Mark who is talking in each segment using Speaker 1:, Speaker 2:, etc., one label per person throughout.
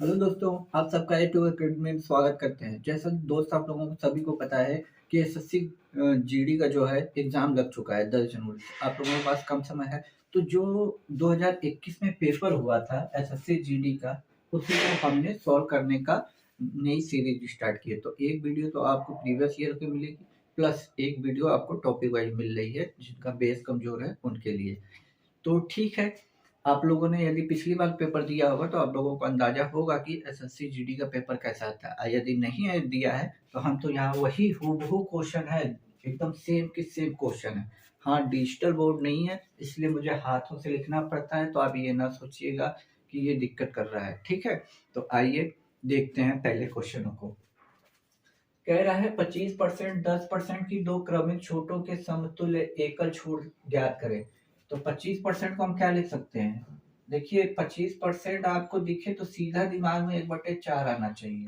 Speaker 1: Hello दोस्तों, आप सबका ए टू अकेडमी में स्वागत करते हैं। जैसा दोस्त आप लोगों को सभी को पता है कि एसएससी जीडी का जो है एग्जाम लग चुका है 10 जनवरी से। आप लोगों के पास कम समय है, तो जो 2021 में पेपर हुआ था एसएससी जीडी का, उसी को हमने सॉल्व करने का नई सीरीज स्टार्ट की है। तो एक वीडियो तो आपको प्रीवियस ईयर की मिलेगी, प्लस एक वीडियो आपको टॉपिक वाइज मिल रही है जिनका बेस कमजोर है उनके लिए। तो ठीक है, आप लोगों ने यदि पिछली बार पेपर दिया होगा तो आप लोगों को अंदाजा होगा कि एसएससी जीडी का पेपर कैसा था। यदि नहीं है दिया है तो हम तो यहाँ वही हूबहू क्वेश्चन है, एकदम सेम की सेम क्वेश्चन है। हाँ, डिजिटल बोर्ड नहीं है इसलिए मुझे हाथों से लिखना पड़ता है, तो आप ये ना सोचिएगा कि ये दिक्कत कर रहा है। ठीक है, तो आइए देखते हैं पहले क्वेश्चनों को। कह रहा है 25% 10% की दो क्रमिक छूटों के समतुल्य एकल छूट ज्ञात करें। तो 25% को हम क्या लिख सकते हैं? देखिए 25% आपको दिखे तो सीधा दिमाग में 1/4 आना चाहिए।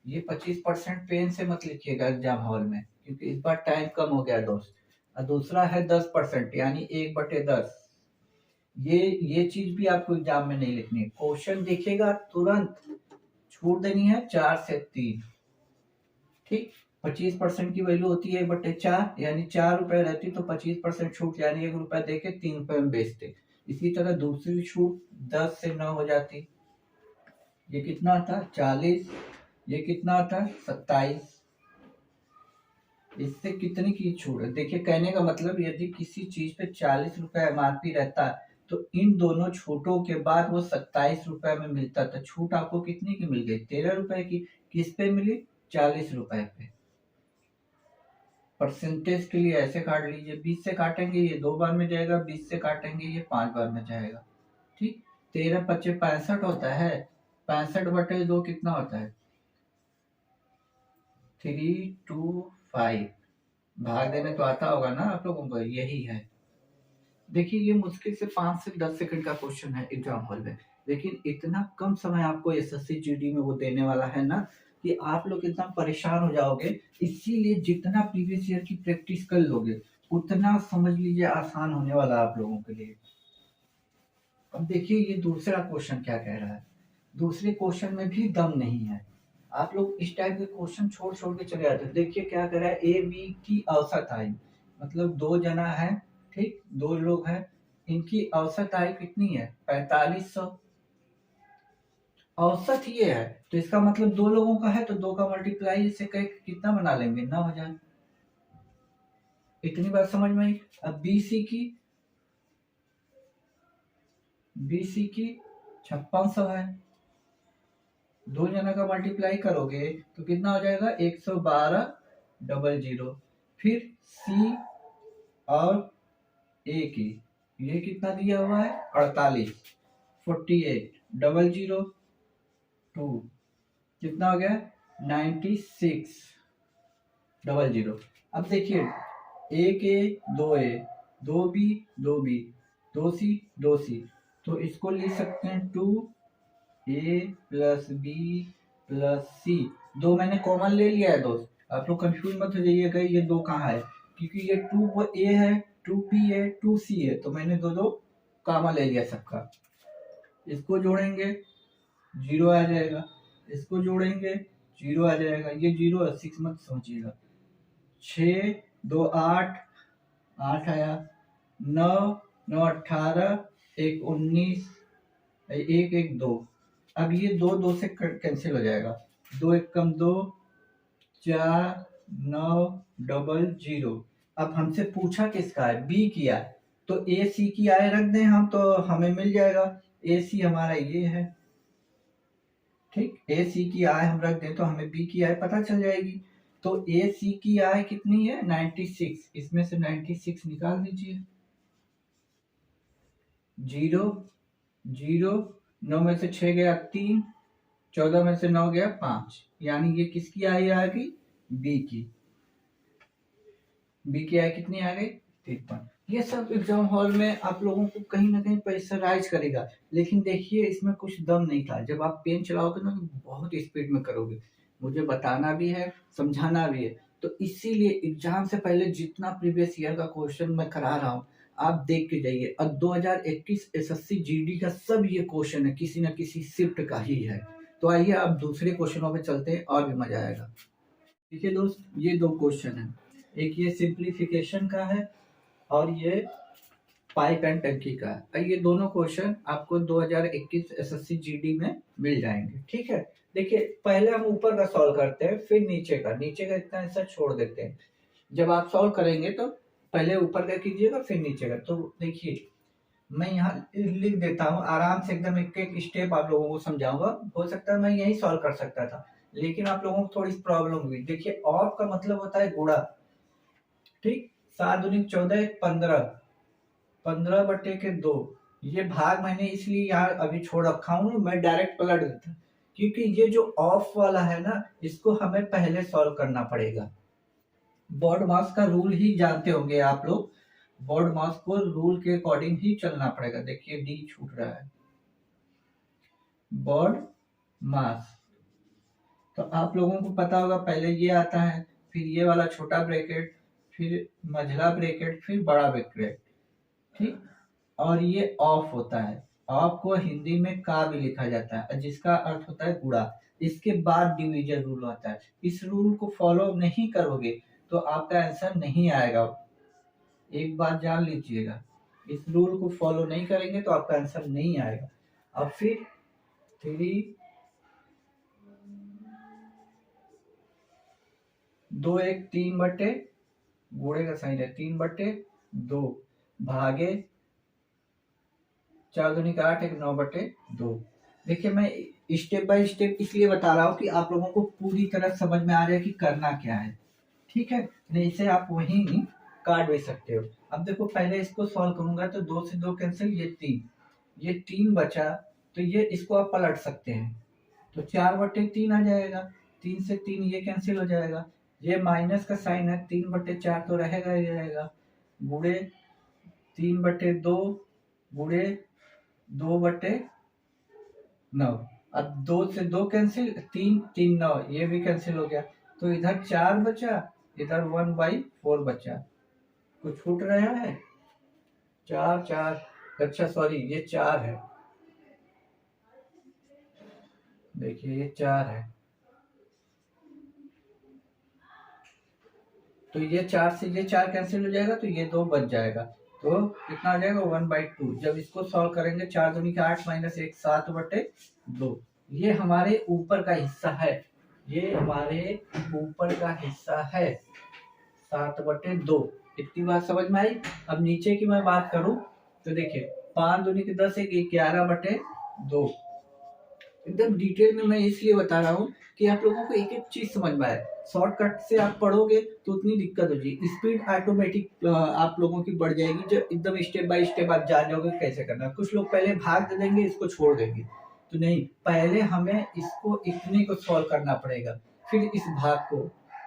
Speaker 1: ये 25% पेन से मत लिखिएगा एग्जाम हॉल में, क्योंकि इस बार टाइम कम हो गया दोस्त। और दूसरा है 10% यानी 1/10। ये चीज भी आपको एग्जाम में नहीं लिखनी है। क्वेश्चन देखिएगा तुरंत छूट देनी है 4 से 3। ठीक, 25% की वैल्यू होती है 1/4, यानी 4 रुपए रहती तो 25% छूट यानी 1 रुपया दे के 3 रुपए में बेचते। इसी तरह दूसरी छूट 10 से 9 हो जाती। ये कितना था 40, ये कितना था 27। इससे कितनी की छूट है? देखिए कहने का मतलब यदि किसी चीज पे 40 रुपए एमआरपी रहता तो इन दोनों छूटों के बाद वो 27 रुपए में मिलता था। छूट आपको कितनी की मिल गई? 13 रुपए की। किस पे मिली? 40 रुपए पे। परसेंटेज के लिए ऐसे काट लीजिए, 20 से काटेंगे ये 2 बार में जाएगा, 20 से काटेंगे ये 5 बार में जाएगा। ठीक, 13×5 = 65 होता है। 65/2 कितना होता है? 325। भाग देने तो आता होगा ना आप लोगों को, यही है। देखिए ये मुश्किल से 5 से 10 सेकंड का क्वेश्चन है एग्जाम हॉल में, लेकिन इतना कम समय आपको एसएससी जीडी में वो देने वाला है ना कि आप लोग एकदम परेशान हो जाओगे। इसीलिए जितना प्रीवियस ईयर की प्रैक्टिस कर लोगे उतना समझ लीजिए आसान होने वाला है आप लोगों के लिए। अब देखिए ये दूसरा क्वेश्चन क्या कह रहा है। दूसरे क्वेश्चन में भी दम नहीं है। आप लोग इस टाइप के क्वेश्चन छोड़ छोड़ के चले जाते हैं। देखिए क्या कह रहा है, ए बी की औसत आयु, मतलब 2 जना है, ठीक, 2 लोग हैं, इनकी औसत आयु कितनी है? 4500। औसत ये है तो इसका मतलब 2 लोगों का है, तो 2 का मल्टीप्लाई से कितना बना लेंगे? 9000। इतनी बात समझ में आई। अब बीसी की 5600 है। 2 जना का मल्टीप्लाई करोगे तो कितना हो जाएगा? 112,000। फिर सी और ए की ये कितना दिया हुआ है? 48, 48,002 कितना हो गया? 96,000। अब देखिए एक ए, 2 ए, 2 बी, 2 बी, 2 सी, तो इसको लिख सकते हैं 2a+b+c। 2 मैंने कॉमन ले लिया है दोस्त, आप लोग कंफ्यूज मत हो जाइएगा ये 2 कहाँ है, क्योंकि ये 2a है, 2b है, 2c है, तो मैंने दो दो कॉमन ले लिया सबका। इसको जोड़ेंगे 0 आ जाएगा, इसको जोड़ेंगे 0 आ जाएगा। ये 0 है, 6 मत समझिएगा। 6 2 8, 8 आया। 9 9 18, 1 19, 1 1 2। अब ये 2 2 से कैंसिल हो जाएगा। 2 1 कम 2, 4 9 0 0। अब हमसे पूछा किसका है? बी किया है, तो ए सी की आय रख दें हम तो हमें मिल जाएगा। ए सी हमारा ये है, ठीक, ए सी की आय हम रख दें तो हमें बी की आय पता चल जाएगी। तो ए सी की आय कितनी है? 96। इसमें से 96 निकाल दीजिए। 0 0, 9 में से 6 गया 3, 14 में से 9 गया 5, यानी ये किसकी आय आ गई? बी की। बी की आय कितनी आ गई? 53। ये सब एग्जाम हॉल में आप लोगों को कहीं ना कहीं प्रेशराइज करेगा, लेकिन देखिए इसमें कुछ दम नहीं था। जब आप पेन चलाओगे ना तो बहुत स्पीड में करोगे, मुझे बताना भी है समझाना भी है। तो इसीलिए एग्जाम से पहले जितना प्रीवियस ईयर का क्वेश्चन मैं करा रहा हूँ आप देख के जाइए। और 2021 एसएससी जीडी का सब ये क्वेश्चन है, किसी न किसी शिफ्ट का ही है। तो आइए अब दूसरे क्वेश्चनों पे चलते हैं और भी मजा आएगा। देखिए दोस्त, ये दो क्वेश्चन है, एक ये सिंप्लीफिकेशन का है और ये पाइप एंड टंकी का है। ये दोनों क्वेश्चन आपको 2021 एसएससी जीडी में मिल जाएंगे। ठीक है, देखिए पहले हम ऊपर का सॉल्व करते हैं, फिर नीचे का इतना हिस्सा छोड़ देते हैं। जब आप सॉल्व करेंगे तो पहले ऊपर का कीजिएगा फिर नीचे का। तो देखिए मैं यहाँ लिख देता हूँ आराम से, एकदम एक एक स्टेप आप लोगों को समझाऊंगा। हो सकता है मैं यही सॉल्व कर सकता था, लेकिन आप लोगों को थोड़ी प्रॉब्लम हुई। देखिए ऑफ का मतलब होता है गुणा, ठीक। 7 दूनी 14, 15, 15/2। ये भाग मैंने इसलिए यहाँ अभी छोड़ रखा हूँ, मैं डायरेक्ट पलट देता, क्योंकि ये जो ऑफ वाला है ना, इसको हमें पहले सॉल्व करना पड़ेगा। बोर्ड मास का रूल ही जानते होंगे आप लोग, बोर्ड मास को रूल के अकॉर्डिंग ही चलना पड़ेगा। देखिए डी छूट रहा है, बोर्ड मास तो आप लोगों को पता होगा, पहले ये आता है, फिर ये वाला छोटा ब्रैकेट, फिर मझला ब्रैकेट, फिर बड़ा ब्रैकेट, ठीक। और ये ऑफ होता है, ऑफ को हिंदी में का भी लिखा जाता है, जिसका अर्थ होता है गुणा। इसके बाद डिवीजन रूल आता है। इस रूल को फॉलो नहीं करोगे तो आपका आंसर नहीं आएगा। एक बात जान लीजिएगा, इस रूल को फॉलो नहीं करेंगे तो आपका आंसर नहीं आएगा। अब फिर 3 2 1 3/, गुणे का साइन है 3/2, भागे 4 दूनी 8, 1 9/2। देखिए मैं स्टेप बाय स्टेप इसलिए बता रहा हूँ कि आप लोगों को पूरी तरह समझ में आ रहा है कि करना क्या है, ठीक है। नहीं इसे आप वहीं काट भी सकते हो। अब देखो पहले इसको सॉल्व करूंगा तो 2 से 2 कैंसिल, ये 3 बचा, तो ये इसको आप पलट सकते हैं, तो 4/3 आ जाएगा। 3 से 3 ये कैंसिल हो जाएगा, ये माइनस का साइन है, 3/4 तो रहेगा ही रहेगा, गुणे 3/2 गुणे 2/9। अब 2 से 2 कैंसिल, 3 3 9, ये भी कैंसिल हो गया, तो इधर 4 बचा, इधर 1/4 बचा। कुछ छूट रहा है? 4 4, अच्छा सॉरी ये 4 है, देखिए ये 4 है, तो ये 4 से ये 4 कैंसिल हो जाएगा, तो ये 2 बच जाएगा। तो कितना आ जाएगा 1/2। जब इसको सॉल्व करेंगे 4 दूनी का 8 माइनस 1 7/2। ये हमारे ऊपर का हिस्सा है, ये हमारे ऊपर का हिस्सा है 7/2। इतनी बात समझ में आई। अब नीचे की मैं बात करूं तो देखिए 5 दूनी के 10 1 11/2। एकदम डिटेल में मैं इसलिए बता रहा हूँ कि आप लोगों को एक एक चीज समझ में आए। शॉर्टकट से आप पढ़ोगे तो उतनी दिक्कत हो जाएगी, स्पीड ऑटोमेटिक आप लोगों की बढ़ जाएगी जब एकदम स्टेप बाय स्टेप आप जान जाओगे कैसे करना। कुछ लोग पहले भाग दे देंगे, इसको छोड़ देंगे, तो नहीं, पहले हमें इसको इतने को सॉल्व करना पड़ेगा, फिर इस भाग को।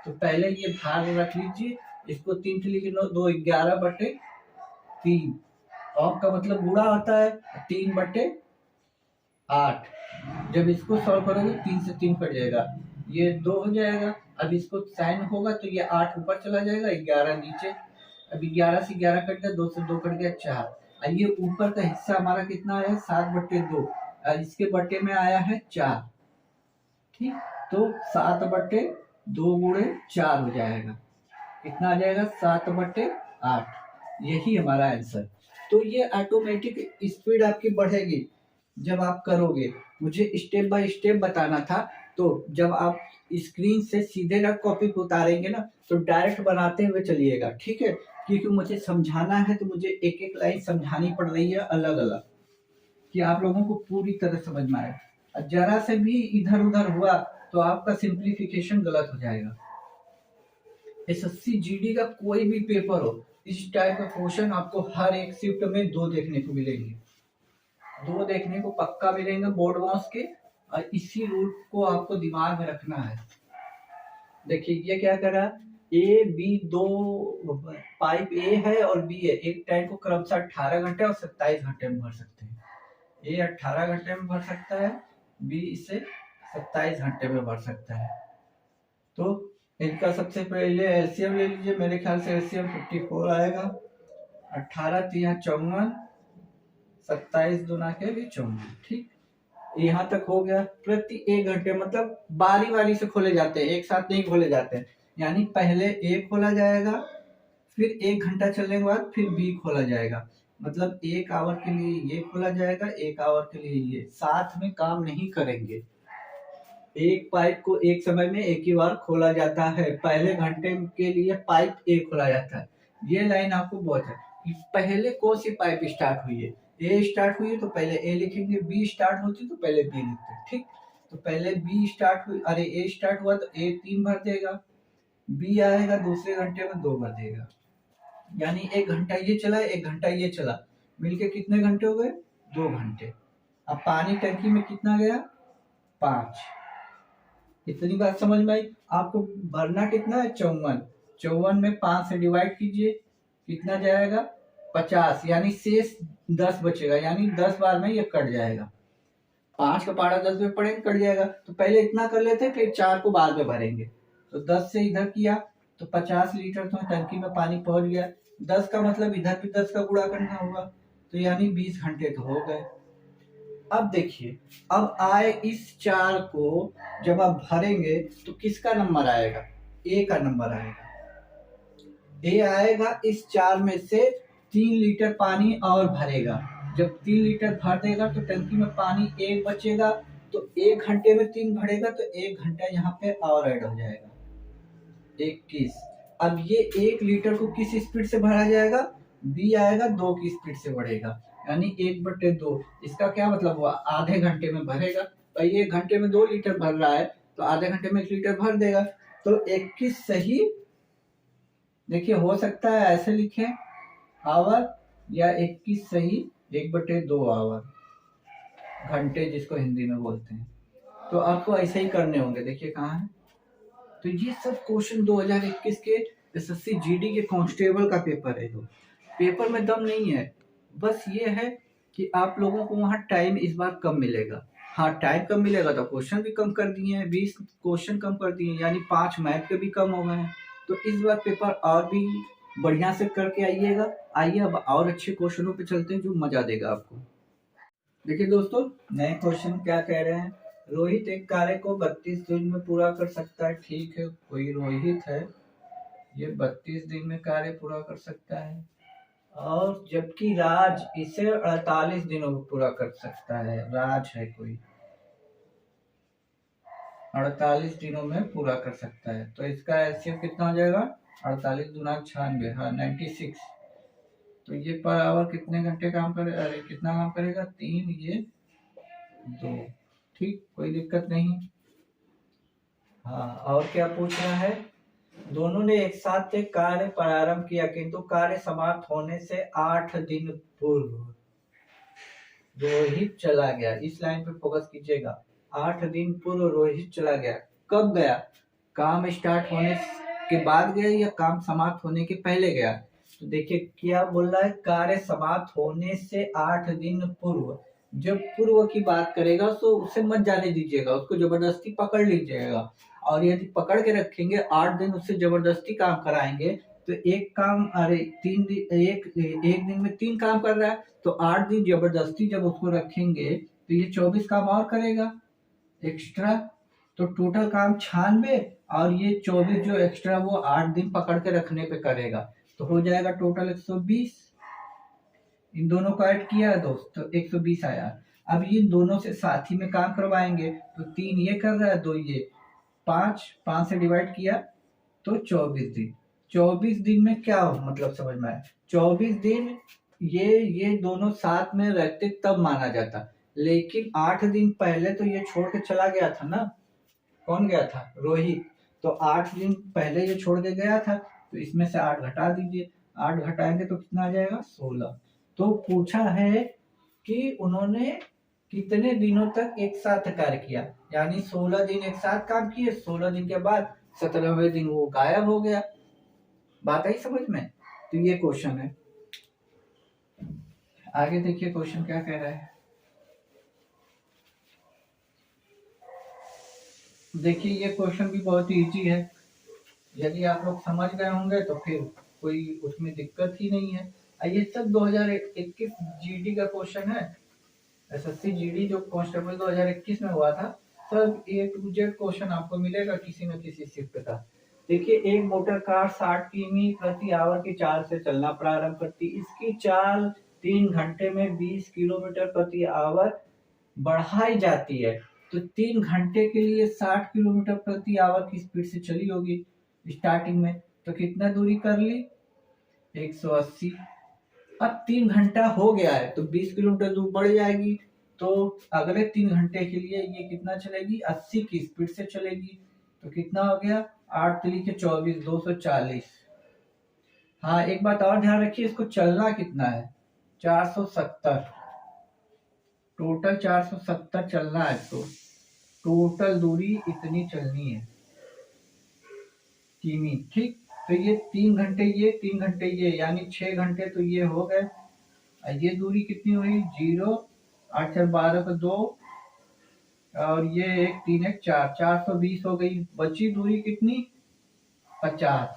Speaker 1: तो पहले ये भाग रख लीजिए, इसको 3 से लिख लो, 2 11/3। ऑफ का मतलब गुणा होता है, 3/8। जब इसको सॉल्व करोगे 3 से 3 कट जाएगा, ये 2 हो जाएगा। अब इसको साइन होगा तो ये 8 ऊपर चला जाएगा, 11 नीचे। अब 11 से 11 कट गया, 2 से 2 कट गया 4। अब ये ऊपर का हिस्सा हमारा कितना है 7/2, और इसके बटे में आया है 4, ठीक। तो 7/2 गुणे 4 हो जाएगा, कितना आ जाएगा 7/8। यही हमारा आंसर। तो ये ऑटोमेटिक स्पीड आपकी बढ़ेगी जब आप करोगे। मुझे स्टेप बाय स्टेप बताना था, तो जब आप स्क्रीन से सीधे ना कॉपी को उतारेंगे ना, तो डायरेक्ट बनाते हुए चलिएगा, ठीक है। क्योंकि मुझे समझाना है तो मुझे एक एक लाइन समझानी पड़ रही है अलग अलग, कि आप लोगों को पूरी तरह समझ में आए। जरा से भी इधर उधर हुआ तो आपका सिंप्लीफिकेशन गलत हो जाएगा। एसएससी जीडी का कोई भी पेपर हो, इस टाइप का क्वेश्चन आपको हर एक शिफ्ट में 2 देखने को मिलेंगे, 2 देखने को पक्का मिलेंगे बोर्ड मास के। और इसी रूल को आपको दिमाग में रखना है। देखिए ये क्या करा, ए बी 2 पाइप ए है और बी है, एक टैंक को क्रमशः 18 घंटे और 27 घंटे में भर सकते हैं। ए 18 घंटे में भर सकता है, बी इसे 27 घंटे में भर सकता है। तो इनका सबसे पहले एलसीएम ले लीजिए, मेरे ख्याल से एलसीएम 54 आएगा। 18 3 54, 27 दूना के भी 54, ठीक। यहाँ तक हो गया। प्रति 1 घंटे मतलब बारी बारी से खोले जाते हैं, एक साथ नहीं खोले जाते हैं। यानी पहले ए खोला जाएगा, फिर 1 घंटा चलने के बाद फिर बी खोला जाएगा। मतलब 1 आवर के लिए ये खोला जाएगा, 1 आवर के लिए ये, साथ में काम नहीं करेंगे। एक पाइप को एक समय में एक ही बार खोला जाता है। पहले घंटे के लिए पाइप ए खोला जाता है। ये लाइन आपको बहुत है कि पहले कौन सी पाइप स्टार्ट हुई है। ए स्टार्ट हुई है तो पहले ए लिखेंगे, बी स्टार्ट होती तो पहले बी लिखते हैं। ठीक, तो पहले बी स्टार्ट हुई, अरे ए स्टार्ट हुआ तो ए 3 भर देगा, बी आएगा दूसरे घंटे में 2 भर देगा। यानी 1 घंटा ये चला, 1 घंटा ये चला, मिलके कितने घंटे हो गए? 2 घंटे। अब पानी टंकी में कितना गया? 5। इतनी बात समझ में आई? आपको भरना कितना है? 54। 54 में 5 से डिवाइड कीजिए, कितना जाएगा? 50। यानी शेष 10 बचेगा, यानी 10 बार में ये कट जाएगा। 5 का पारा 10 में पड़ेगा, कट जाएगा। तो पहले इतना कर लेते हैं, फिर 4 को बाद में भरेंगे। तो 10 से इधर किया तो 50 लीटर तो टंकी में पानी पहुंच गया। 10 का मतलब इधर भी 10 का गुणा करना होगा, तो यानी 20 घंटे तो हो गए। अब देखिए, अब आए इस 4 को जब आप भरेंगे तो किसका नंबर आएगा? ए का नंबर आएगा। ए आएगा इस 4 में से 3 लीटर पानी और भरेगा। जब 3 लीटर भर देगा तो टंकी में पानी 1 बचेगा, तो 1 घंटे में 3 भरेगा तो 1 घंटा यहाँ पे और ऐड हो जाएगा, 21। अब ये 1 लीटर को किस स्पीड से भरा जाएगा? बी आएगा 2 की स्पीड से बढ़ेगा, यानी 1/2। इसका क्या मतलब हुआ? आधे घंटे में भरेगा। भाई 1 घंटे में 2 लीटर भर रहा है तो आधे घंटे में 1 लीटर भर देगा। तो 21 सही। देखिए, हो सकता है ऐसे लिखें आवर, या 21 सही 1/2 आवर, घंटे जिसको हिंदी में बोलते हैं। तो आपको ऐसे ही करने होंगे। देखिए कहाँ है। तो ये सब क्वेश्चन 2021 के एसएससी जीडी के कांस्टेबल का पेपर है। पेपर में दम नहीं है, बस ये है कि आप लोगों को वहाँ टाइम इस बार कम मिलेगा। हाँ, टाइम कम मिलेगा तो क्वेश्चन भी कम कर दिए हैं, 20 क्वेश्चन कम कर दिए, यानी 5 मैथ के भी कम हो गए हैं। तो इस बार पेपर और भी बढ़िया से करके आइएगा। आइए अब और अच्छे क्वेश्चनों पे चलते हैं जो मजा देगा आपको। देखिए दोस्तों, नए क्वेश्चन क्या कह रहे हैं। रोहित एक कार्य को 32 दिन में पूरा कर सकता है। ठीक है, कोई रोहित है, ये 32 दिन में कार्य पूरा कर सकता है, और जबकि राज इसे 48 दिनों में पूरा कर सकता है। राज है कोई, 48 दिनों में पूरा कर सकता है। तो इसका एलसीएम कितना हो जाएगा? 48 दूना 96, हाँ 96। तो ये पर आवर कितने घंटे काम करे, अरे कितना काम करेगा? 3, ये 2। ठीक, कोई दिक्कत नहीं। हाँ, और क्या पूछ रहा है? दोनों ने एक साथ एक कार्य प्रारंभ किया, किंतु कार्य समाप्त होने से 8 दिन पूर्व रोहित चला गया। इस लाइन पे फोकस कीजिएगा। 8 दिन पूर्व रोहित चला गया। कब गया? काम स्टार्ट होने के बाद गया या काम समाप्त होने के पहले गया? तो देखिए क्या बोल रहा है, कार्य समाप्त होने से 8 दिन पूर्व। जब पूर्व की बात करेगा तो उसे मत जाने दीजिएगा, उसको जबरदस्ती पकड़ लीजिएगा। और यदि पकड़ के रखेंगे 8 दिन उससे जबरदस्ती काम कराएंगे तो एक काम, अरे 3 दिन, एक दिन में 3 काम कर रहा है, तो 8 दिन जबरदस्ती जब उसको रखेंगे तो ये 24 काम और करेगा एक्स्ट्रा। तो टोटल काम 96, और ये 24 जो एक्स्ट्रा वो 8 दिन पकड़ के रखने पे करेगा, तो हो जाएगा टोटल 120। इन दोनों को ऐड किया है दोस्त तो 120 आया। अब ये दोनों से साथ ही में काम करवाएंगे तो 3 ये कर रहा है, 2 ये, 5 से डिवाइड किया तो 24 दिन। 24 दिन में क्या मतलब समझ में आया? 24 दिन ये दोनों साथ में रहते तब माना जाता, लेकिन 8 दिन पहले तो ये छोड़ के चला गया था ना। कौन गया था? रोहित। तो 8 दिन पहले ये छोड़ के गया था, तो इसमें से 8 घटा दीजिए। 8 घटाएंगे तो कितना आ जाएगा? 16। तो पूछा है कि उन्होंने कितने दिनों तक एक साथ कार्य किया, यानी 16 दिन एक साथ काम किए, 16 दिन के बाद 17वें दिन वो गायब हो गया। बात आई समझ में? तो ये क्वेश्चन है। आगे देखिए क्वेश्चन क्या कह रहा है। देखिए ये क्वेश्चन भी बहुत इजी है, यदि आप लोग समझ गए होंगे तो फिर कोई उसमें दिक्कत ही नहीं है। ये सब 2021 जीडी का क्वेश्चन है। एसएससी जीडी जो कांस्टेबल 2021 में हुआ था, सब ए टू जेड क्वेश्चन आपको मिलेगा किसी न किसी शिफ्ट का। देखिए, एक मोटर कार 60 किमी प्रति आवर की चाल से चलना प्रारंभ करती, इसकी चाल 3 घंटे में 20 किलोमीटर प्रति आवर बढ़ाई जाती है। तो 3 घंटे के लिए 60 किलोमीटर प्रति आवर की स्पीड से चली होगी स्टार्टिंग में। तो कितना दूरी कर ली? 180। अब 3 घंटा हो गया है तो 20 किलोमीटर दूर बढ़ जाएगी। तो अगले 3 घंटे के लिए ये कितना चलेगी? 80 की स्पीड से चलेगी। तो कितना हो गया? 8 तिली के 24, 240। हाँ, एक बात और ध्यान रखिए, इसको चलना कितना है? 470। टोटल 470 चलना है इसको। टोटल दूरी इतनी चलनी है किमी। ठीक, तो ये 3 घंटे, ये 3 घंटे, ये यानी 6 घंटे तो ये हो गए। ये दूरी कितनी हुई? 0, 8 4 12 का 2, और ये 1 3 1 4, 420 हो गई। बची दूरी कितनी? 50।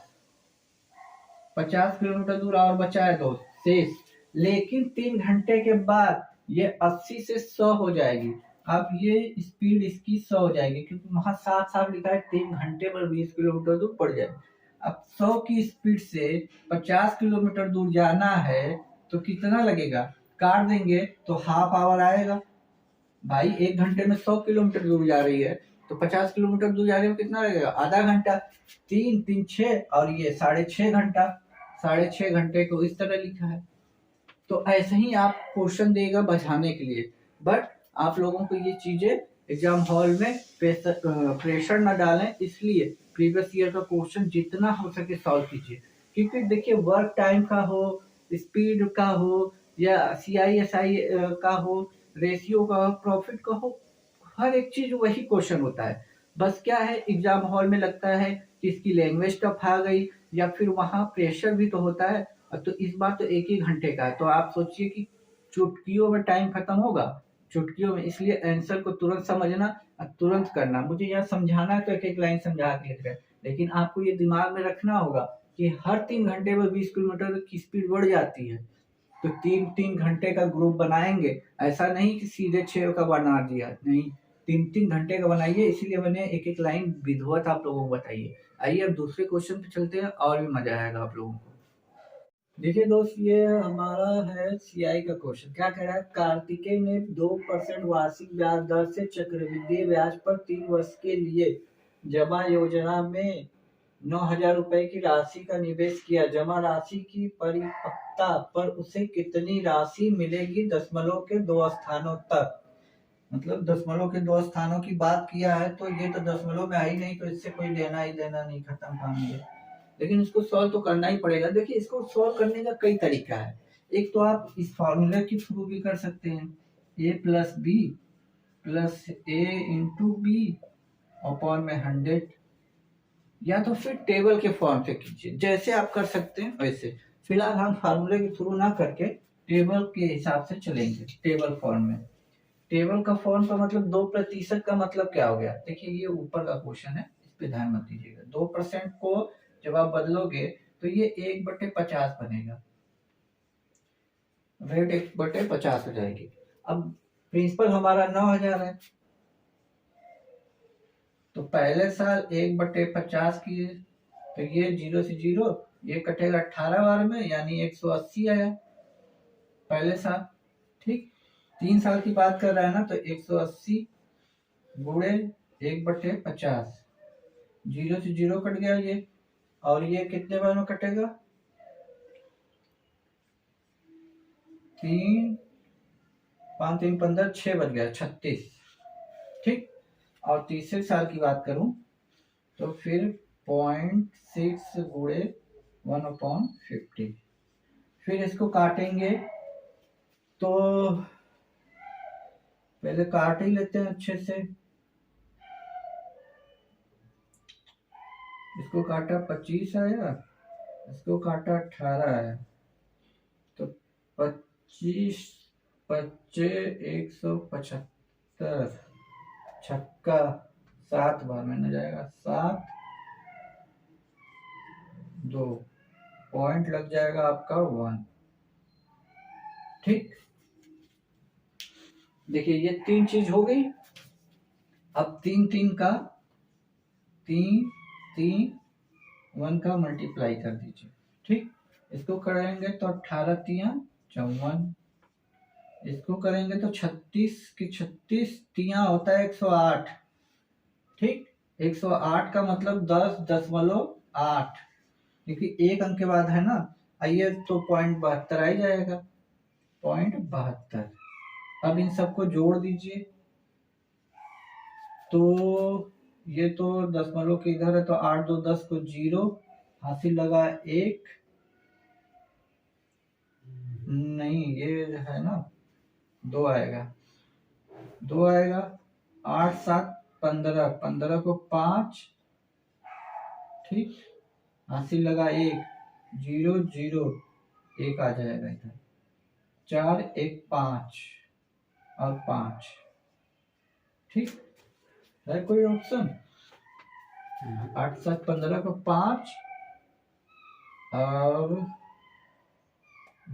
Speaker 1: 50 किलोमीटर दूर और बचा है दोस्त शेष। लेकिन 3 घंटे के बाद ये 80 से 100 हो जाएगी। अब ये स्पीड इसकी 100 हो जाएगी, क्योंकि वहां साफ साफ लिखा है 3 घंटे पर 20 किलोमीटर दूर पड़ जाए। अब 100 की स्पीड से 50 किलोमीटर दूर जाना है तो कितना लगेगा? काट देंगे तो हाफ आवर आएगा। भाई 1 घंटे में 100 किलोमीटर दूर जा रही है तो 50 किलोमीटर दूर जाने में कितना लगेगा? आधा घंटा। 3 3 6, और ये 6.5 घंटा। 6.5 घंटे को इस तरह लिखा है। तो ऐसे ही आप क्वेश्चन देगा बचाने के लिए। बट आप लोगों को ये चीजें एग्जाम हॉल में प्रेशर न डालें, इसलिए प्रीवियस ईयर का क्वेश्चन जितना हो सके सॉल्व कीजिए। क्योंकि देखिए, वर्क टाइम का हो, स्पीड का हो, या CISI का हो, रेशियो का हो, प्रॉफिट का हो, हर एक चीज वही क्वेश्चन होता है। बस क्या है, एग्जाम हॉल में लगता है कि इसकी लैंग्वेज टफ आ गई, या फिर वहां प्रेशर भी तो होता है। तो इस बार तो 1 ही घंटे का है, तो आप सोचिए कि चुटकियों में टाइम खत्म होगा, चुटकियों में। इसलिए आंसर को तुरंत समझना और तुरंत करना। मुझे यहाँ समझाना है तो एक एक लाइन समझा के लिख रहे हैं, लेकिन आपको ये दिमाग में रखना होगा कि हर 3 घंटे में 20 किलोमीटर की स्पीड बढ़ जाती है। तो 3 3 घंटे का ग्रुप बनाएंगे, ऐसा नहीं कि सीधे 6 का बना दिया, नहीं, 3 3 घंटे का बनाइए। इसीलिए मैंने एक एक लाइन विधिवत आप लोगों को बताइए। आइए अब दूसरे क्वेश्चन पे चलते हैं, और भी मजा आएगा आप लोगों को। देखिए दोस्त, ये हमारा है सीआई का क्वेश्चन। क्या कह रहा है? कार्तिकेय ने 2% वार्षिक ब्याज दर से चक्रवृद्धि ब्याज पर 3 वर्ष के लिए जमा योजना में 9,000 रुपए की राशि का निवेश किया। जमा राशि की परिपक्वता पर उसे कितनी राशि मिलेगी दशमलव के 2 स्थानों तक? मतलब दशमलव के 2 स्थानों की बात किया है, तो ये तो दशमलव में आई नहीं, तो इससे कोई लेना ही देना नहीं, खत्म काम ये। लेकिन इसको सॉल्व तो करना ही पड़ेगा। देखिए, इसको सॉल्व करने का कई तरीका है। एक तो आप इस फॉर्मूले के थ्रू भी कर सकते हैं, a+b+a×b अपॉन में 100, या तो फिर टेबल के फॉर्म से कीजिए, जैसे आप कर सकते हैं वैसे। फिलहाल हम फार्मूले के थ्रू ना करके टेबल के हिसाब से चलेंगे, टेबल फॉर्म में। टेबल का फॉर्म का मतलब 2% का मतलब क्या हो गया? देखिए, ये ऊपर का क्वेश्चन है, इस पे ध्यान मत दीजिएगा। 2% को जब आप बदलोगे तो ये 1/50 बनेगा, रेट 1/50 हो जाएगी। अब प्रिंसिपल हमारा 9,000 है, तो पहले साल 1/50 की, तो ये 0 से 0, ये कटेगा 18 बार में, यानी 180 आया पहले साल। ठीक, 3 साल की बात कर रहा है ना, तो 180 गुणे 1/50, 0 से 0 कट गया ये, और ये कितने बार में कटेगा? 3 5 3 15, 6 बच गया, 36। ठीक, और तीसरे साल की बात करूं तो फिर 0.6 गुणे 1/50। फिर इसको काटेंगे, तो पहले काट ही लेते हैं अच्छे से। इसको काटा 25 आया, इसको काटा 18 आया, तो 25 25 175, छक्का 7 बार में न जाएगा, 7 2 पॉइंट लग जाएगा आपका 1। ठीक, देखिए ये 3 चीज हो गई। अब 3 3 का 3 3 1 का मल्टीप्लाई कर दीजिए। ठीक, इसको करेंगे तो 18 तिया 54, इसको करेंगे तो 36 की 36 तिया होता है 108। ठीक, 108 का मतलब 10.8, क्योंकि एक अंक के बाद है ना। आइए तो 0.72 आ ही जाएगा, 0.72। अब इन सबको जोड़ दीजिए। तो ये तो दशमलव के इधर है, तो 8 2 10 को 0, हासिल लगा 1, नहीं ये है ना 2 आएगा, 2 आएगा। 8 7 15, 15 को 5, ठीक, हासिल लगा 1, 0 0 1 आ जाएगा इधर। 4 1 5 और 5, ठीक है। कोई ऑप्शन? 8 7 15 को 5 और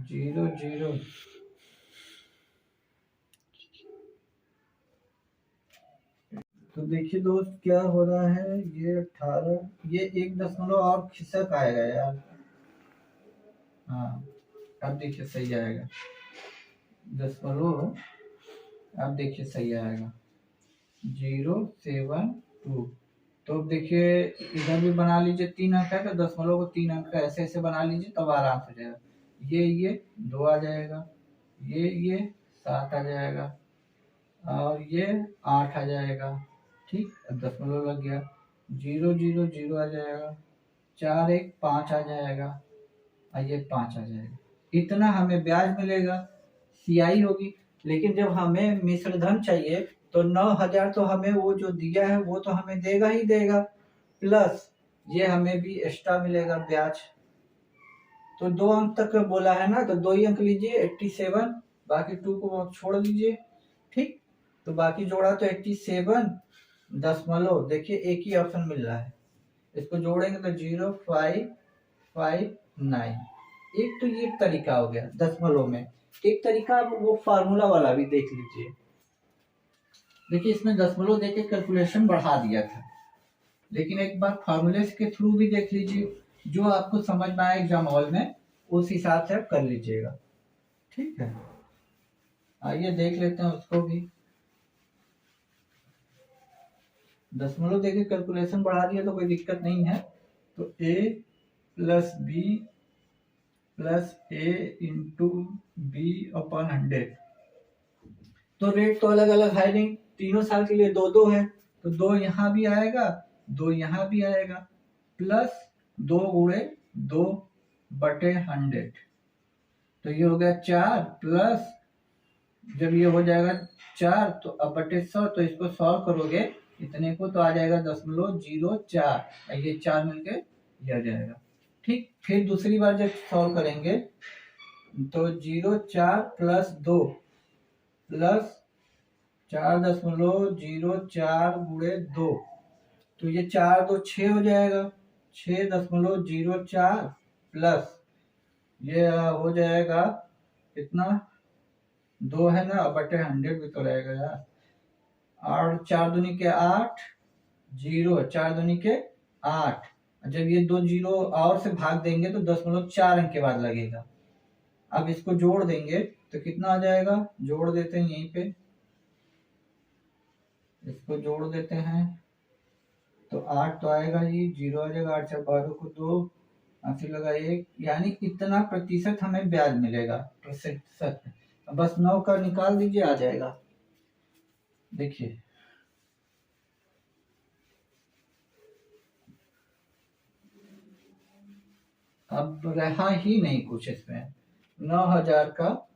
Speaker 1: 0 0, तो देखिए दोस्त क्या हो रहा है, ये 18, ये 1 दशमलव और खिसक आएगा यार। हाँ, अब देखिए सही आएगा दशमलव, अब देखिए सही आएगा 0 7 2। तो अब देखिए इधर भी बना लीजिए, 3 अंक है तो दशमलव को 3 अंक का ऐसे ऐसे बना लीजिए, तब आराम से जाएगा। ये 2 आ जाएगा, ये 7 आ जाएगा और ये 8 आ जाएगा। ठीक, अब दशमलव लग गया, 0 0 0 आ जाएगा, 4 1 5 आ जाएगा और ये 5 आ जाएगा। इतना हमें ब्याज मिलेगा, सीआई होगी। लेकिन जब हमें मिश्र धन चाहिए तो 9,000 तो हमें वो जो दिया है वो तो हमें देगा ही देगा, प्लस ये हमें भी एक्स्ट्रा मिलेगा ब्याज। तो 2 अंक तक बोला है ना, तो 2 ही अंक लीजिए 87, बाकी 2 को छोड़ दीजिए। ठीक, तो बाकी जोड़ा तो 87 दशमलव, देखिए एक ही ऑप्शन मिल रहा है, इसको जोड़ेंगे तो 0559। एक तो ये तरीका हो गया दशमलव में। एक तरीका आप वो फार्मूला वाला भी देख लीजिए। देखिए इसमें दशमलव देके कैलकुलेशन बढ़ा दिया था, लेकिन एक बार फार्मूले के थ्रू भी देख लीजिए, जो आपको समझ में आए एग्जाम हॉल में उस हिसाब से आप कर लीजिएगा। ठीक है, आइए देख लेते हैं उसको भी। दशमलव देके कैलकुलेशन बढ़ा दिया तो कोई दिक्कत नहीं है। तो a plus B plus A into B upon 100, तो रेट तो अलग अलग है नहीं, तीनों साल के लिए 2 2 है, तो 2 यहाँ भी आएगा 2 यहाँ भी आएगा, प्लस 2 गुणे 2 बटे 100, तो ये हो गया 4, प्लस जब ये हो जाएगा 4 तो अब बटे 100, तो इसको सॉल्व करोगे इतने को तो आ जाएगा 0.04, ये 4 मिलके ये आ जाएगा। ठीक, फिर दूसरी बार जब सॉल्व करेंगे तो 0.4 प्लस 2 प्लस 4.04 गुणे 2, तो ये 4 2 6 हो जाएगा, 6.04 प्लस ये हो जाएगा इतना 2 है ना, बटे 100 भी तो रहेगा यार, और 4 दूनी के 8, 0 4 दूनी के 8, जब ये 2 0 और से भाग देंगे तो 0.4 अंक के बाद लगेगा। अब इसको जोड़ देंगे तो कितना आ जाएगा, जोड़ देते हैं यहीं पे, इसको जोड़ देते हैं तो 8 तो आएगा ही, 0 आ जाएगा, 8 से 12 को 2, हासिल लगा 1, यानी इतना प्रतिशत हमें ब्याज मिलेगा, प्रतिशत। बस 9 का निकाल दीजिए, आ जाएगा। देखिए अब रहा ही नहीं कुछ इसमें, 9,000 का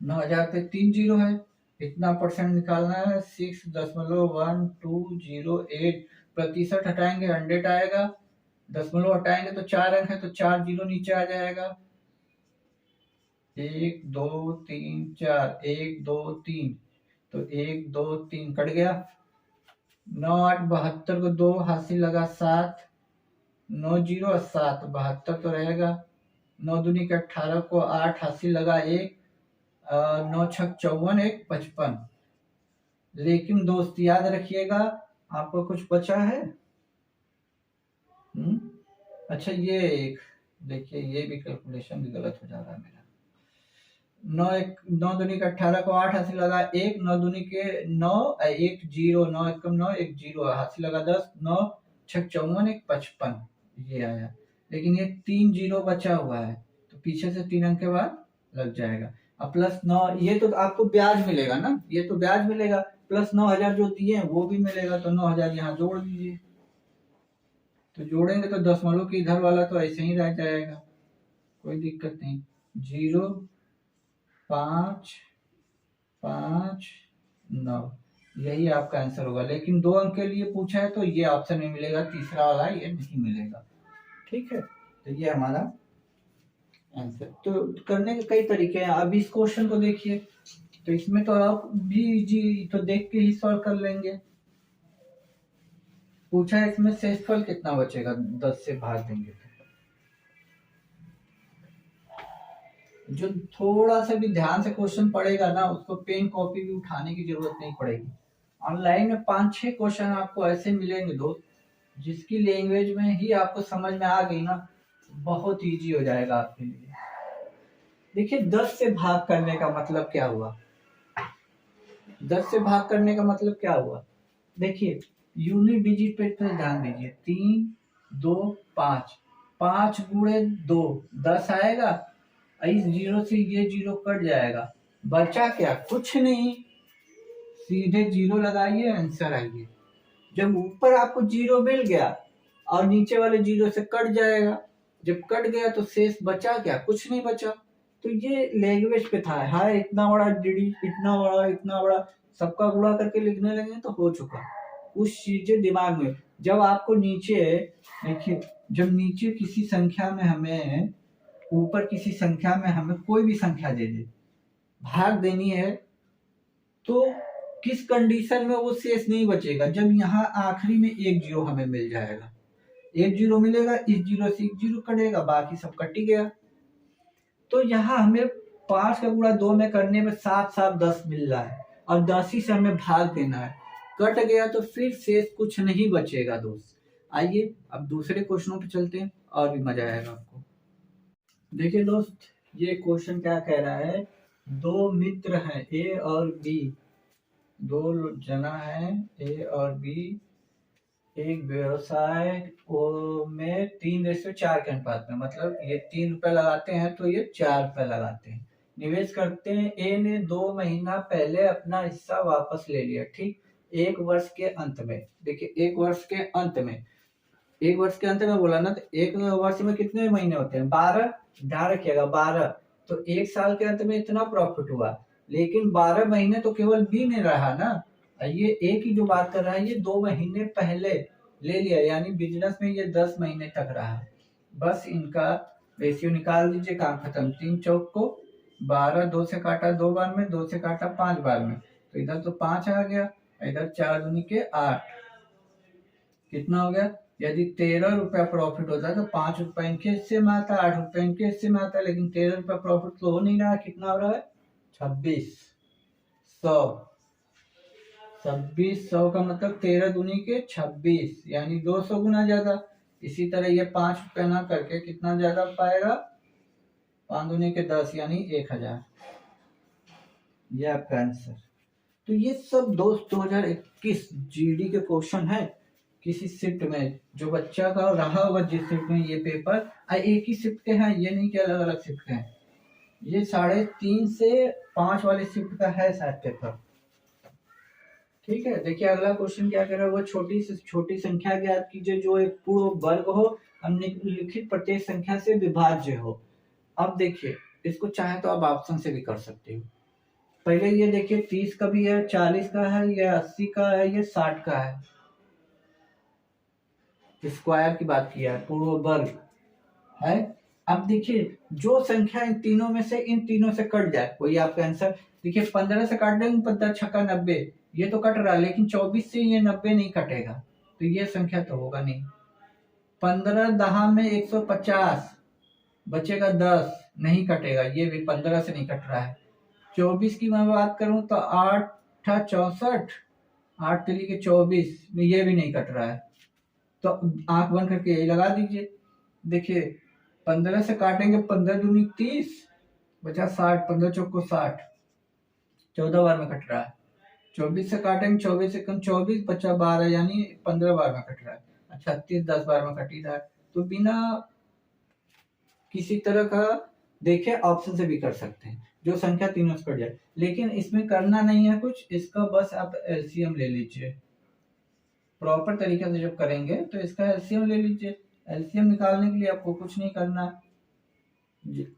Speaker 1: 9,000 पे 3 जीरो है, इतना परसेंट निकालना है, 6.1208, प्रतिशत हटाएंगे 100 आएगा, दशमलव हटाएंगे तो 4 अंक है, तो 4 जीरो नीचे आ जाएगा, 1 2 3 4, 1 2 3, तो 1 2 3 कट गया, 9 8 72 को 2 हासिल लगा 7, 9 0 7 72 तो रहेगा, 9 दूनी के 18 को 8 हासिल लगा 1, 9 छक 54 1 55। लेकिन दोस्त याद रखिएगा, आपको कुछ बचा है? अच्छा ये एक देखिए, ये भी कैलकुलेशन भी गलत हो जा रहा है मेरा। 9 दूनी का 18 को 8 हासिल लगा 1, 9 दूनी के 9 1 0, 9 एकम 9 1 0 हासिल लगा 10, 9 छक 54 1 55 ये आया। लेकिन ये 3 0 बचा हुआ है, तो पीछे से 3 अंक के बाद लग जाएगा। अब प्लस 9, ये तो आपको ब्याज मिलेगा ना, ये तो ब्याज मिलेगा, प्लस 9000 जो दिए हैं वो भी मिलेगा, तो 9000 यहाँ जोड़ दीजिए। तो जोड़ेंगे तो दशमलव के इधर वाला तो ऐसे ही रह जाएगा, कोई दिक्कत नहीं। 0 5 5 9 यही आपका आंसर होगा। लेकिन 2 अंक के लिए पूछा है तो ये ऑप्शन में मिलेगा, तीसरा वाला ये नहीं मिलेगा। ठीक है, तो ये हमारा आंसर। तो करने के कई तरीके हैं। अब इस क्वेश्चन को देखिए, तो इसमें तो आप भी जी तो देख के ही सॉल्व कर लेंगे। पूछा है इसमें शेषफल कितना बचेगा 10 से भाग देंगे तो। जो थोड़ा सा भी ध्यान से क्वेश्चन पढ़ेगा ना, उसको पेन कॉपी भी उठाने की जरूरत नहीं पड़ेगी। ऑनलाइन में 5-6 क्वेश्चन आपको ऐसे मिलेंगे दोस्त, जिसकी लैंग्वेज में ही आपको समझ में आ गई ना, बहुत इजी हो जाएगा आपके लिए। देखिए 10 से भाग करने का मतलब क्या हुआ, 10 से भाग करने का मतलब क्या हुआ। देखिए यूनिट डिजिट पे तो ध्यान दीजिए, 3 2 5 5 गुणे 2 10 आएगा, इस 0 से ये 0 कट जाएगा, बचा क्या, कुछ नहीं, सीधे 0 लगाइए, आंसर आइए। जब ऊपर आपको 0 मिल गया और नीचे वाले 0 से कट जाएगा, जब कट गया तो शेष बचा क्या, कुछ नहीं बचा। तो ये लैंग्वेज पे था, हाँ इतना बड़ा डिजिट, इतना बड़ा सबका गुणा करके लिखने लगे तो हो चुका। कुछ चीजें दिमाग में, जब आपको नीचे देखिए, जब नीचे किसी संख्या में हमें, ऊपर किसी संख्या में हमें कोई भी संख्या दे दे, भाग देनी है, तो किस कंडीशन में वो शेष नहीं बचेगा, जब यहाँ आखिरी में 1 0 हमें मिल जाएगा, 1 0 मिलेगा, इस 0 से 1 0 कटेगा, बाकी सब कट ही गया। तो यहाँ हमें 5 का गुणा 2 में करने में 7 7 10 मिल रहा है, और 10 ही से हमें भाग देना है, कट गया तो फिर शेष कुछ नहीं बचेगा दोस्त। आइए अब दूसरे क्वेश्चनों पे चलते हैं, और भी मजा आएगा आपको। देखिए दोस्त, ये क्वेश्चन क्या कह रहा है, 2 मित्र हैं ए और बी, 2 जना है ए और बी, एक व्यवसाय में 3:4 के अनुपात में, मतलब ये 3 रुपए लगाते हैं तो ये 4 रुपए लगाते हैं, निवेश करते हैं। ए ने 2 महीना पहले अपना हिस्सा वापस ले लिया, ठीक, 1 वर्ष के अंत में। देखिए 1 वर्ष के अंत में, 1 वर्ष के अंत में बोला ना, तो 1 वर्ष में कितने महीने होते हैं, 12, ध्यान रखिएगा 12। तो 1 साल के अंत में इतना प्रॉफिट हुआ, लेकिन 12 महीने तो केवल बी ने रहा ना, ये ए की जो बात कर रहा है, ये 2 महीने पहले ले लिया, यानी बिजनेस में ये 10 महीने तक रहा। बस इनका रेशियो निकाल दीजिए, काम खत्म। 3 चौक को 12, 2 से काटा 2 बार में, 2 से काटा 5 बार में, तो इधर तो 5 आ गया, इधर 4 दूनी के 8, कितना हो गया। यदि 13 रुपया प्रॉफिट होता तो 5 रुपए इनके हिस्से में आता, 8 रुपए इनके हिस्से में आता, लेकिन 13 रुपया प्रॉफिट तो हो नहीं रहा, कितना हो रहा है 2600। 2600 का मतलब 13 दूनी के 26, यानी 200 गुना ज्यादा। इसी तरह ये 5 रुपया ना करके कितना ज्यादा पाएगा, 5 दूनी के 10, यानी 1000। ये आपका आंसर। तो ये सब दोस्त 2021 जीडी के क्वेश्चन है, किसी शिफ्ट में जो बच्चा का रहा होगा, जिस शिफ्ट में ये पेपर, एक ही शिफ्ट के हैं, ये नहीं कि अलग अलग शिफ्ट के हैं, ये 3.5 से 5 वाले शिफ्ट का है शायद पेपर। ठीक है, देखिए अगला क्वेश्चन क्या कर रहा है, वो छोटी से छोटी संख्या ज्ञात कीजिए जो एक पूर्ण वर्ग हो, निम्नलिखित प्रत्येक संख्या से विभाज्य हो। अब देखिए इसको चाहे तो आप ऑप्शन से भी कर सकते हो। पहले ये देखिए 30 का भी है, 40 का है, ये 80 का है, ये 60 का है। स्क्वायर की बात किया है, पूर्ण वर्ग है। अब देखिए जो संख्या इन तीनों में से, इन तीनों से कट जाए, वही आपका आंसर। देखिए 15 से काट देंगे, 15 छक्का 90, ये तो कट रहा है, लेकिन 24 से ये 90 नहीं कटेगा, तो ये संख्या तो होगा नहीं। 15 दहा में 150, बचेगा 10, नहीं कटेगा, ये भी 15 से नहीं कट रहा है। 24 की मैं बात करूं तो 8 64, 8 तिली के 24, ये भी नहीं कट रहा है। तो आंख बंद करके यही लगा दीजिए। देखिए 15 से काटेंगे, 15 दूनी 30, बचा 60, 15 चौक को 60, 14 बार में कट रहा है। 24 से काटेंगे, 24 से कम 24, बचा 12, यानी 15 बार में कट रहा है। अच्छा 30 10 बार में कट ही रहा है। तो बिना किसी तरह का देखे ऑप्शन से भी कर सकते हैं, जो संख्या तीनों से कट जाए। लेकिन इसमें करना नहीं है कुछ, इसका बस आप एलसीएम ले लीजिए। प्रॉपर तरीके से जब करेंगे तो इसका एलसीएम ले लीजिए। एलसीएम निकालने के लिए आपको कुछ नहीं करना।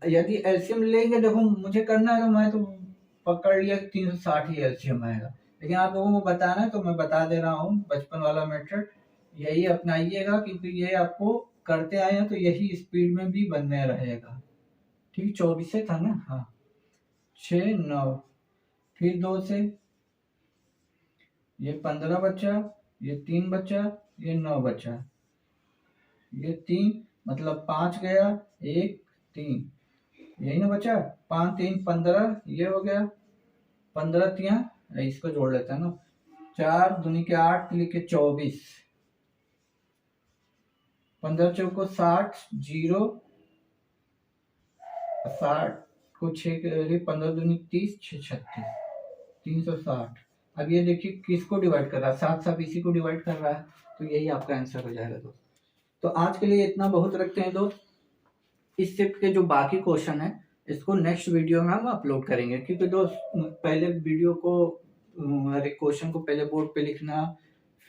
Speaker 1: यदि एलसीएम लेंगे, देखो मुझे करना है तो मैं तो पकड़ लिया 360 ही एलसीएम आएगा, लेकिन आप लोगों को बताना है तो मैं बता दे रहा हूँ बचपन वाला मेथड, यही अपनाइएगा, क्योंकि ये आपको करते आए हैं तो यही स्पीड में भी बनने रहेगा। ठीक 24 से था ना, हाँ 6 9, फिर 2 से ये 15 बचा, ये 3 बचा, ये 9 बचा, ये 3 मतलब 5 गया, 1 3, यही ना बचा, 5 3 15, ये हो गया 15 तिया, इसको जोड़ लेते हैं ना, 4 दूनी के 8 लिखे 24, 15 चौको 60, 0 60 को 6 15 दूनी 30, 6 36, 360। अब ये देखिए किसको डिवाइड कर रहा है, 7 7 इसी को डिवाइड कर रहा है, तो यही आपका आंसर हो जाएगा दोस्त। तो आज के लिए इतना बहुत रखते हैं दोस्त। इस शिफ्ट के जो बाकी क्वेश्चन है इसको नेक्स्ट वीडियो में हम अपलोड करेंगे, क्योंकि दोस्त पहले वीडियो को क्वेश्चन को पहले बोर्ड पे लिखना,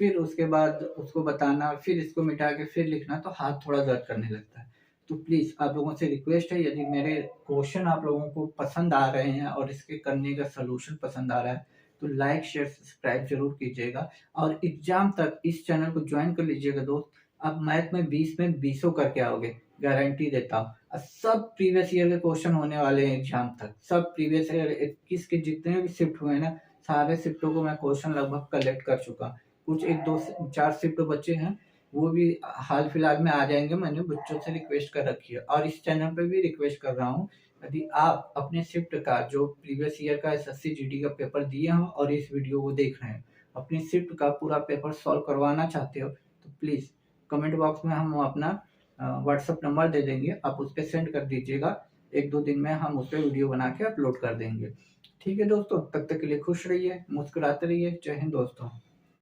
Speaker 1: फिर उसके बाद उसको बताना, फिर इसको मिटा के फिर लिखना, तो हाथ थोड़ा दर्द करने लगता है। तो प्लीज़ आप लोगों से रिक्वेस्ट है, यदि मेरे क्वेश्चन आप लोगों को पसंद आ रहे हैं और इसके करने का सोल्यूशन पसंद आ रहा है तो लाइक शेयर सब्सक्राइब जरूर कीजिएगा, और एग्जाम तक इस चैनल को ज्वाइन कर लीजिएगा दोस्त। आप मैथ में 20 में 20 करके आओगे, गारंटी देता हूँ। सब प्रीवियस ईयर के क्वेश्चन होने वाले हैं एग्जाम तक, सब प्रीवियस ईयर 21 के जितने भी शिफ्ट हुए ना, सारे शिफ्टों को मैं क्वेश्चन लगभग कलेक्ट कर चुका। कुछ 1 2 4 शिफ्ट बचे हैं, वो भी हाल फिलहाल में आ जाएंगे। मैंने बच्चों से रिक्वेस्ट कर रखी है, और इस चैनल पे भी रिक्वेस्ट कर रहा हूँ, यदि आप अपने शिफ्ट का जो प्रीवियस ईयर का एसएससी जीडी का पेपर दिए हो और इस वीडियो को देख रहे हैं, अपनी शिफ्ट का पूरा पेपर सॉल्व करवाना चाहते हो, तो प्लीज़ कमेंट बॉक्स में हम अपना व्हाट्सअप नंबर दे देंगे, आप उस पर सेंड कर दीजिएगा। 1 2 दिन में हम उस पर वीडियो बना के अपलोड कर देंगे। ठीक है दोस्तों, तब तक के लिए खुश रहिए, मुस्कुराते रहिए। जय हिंद दोस्तों।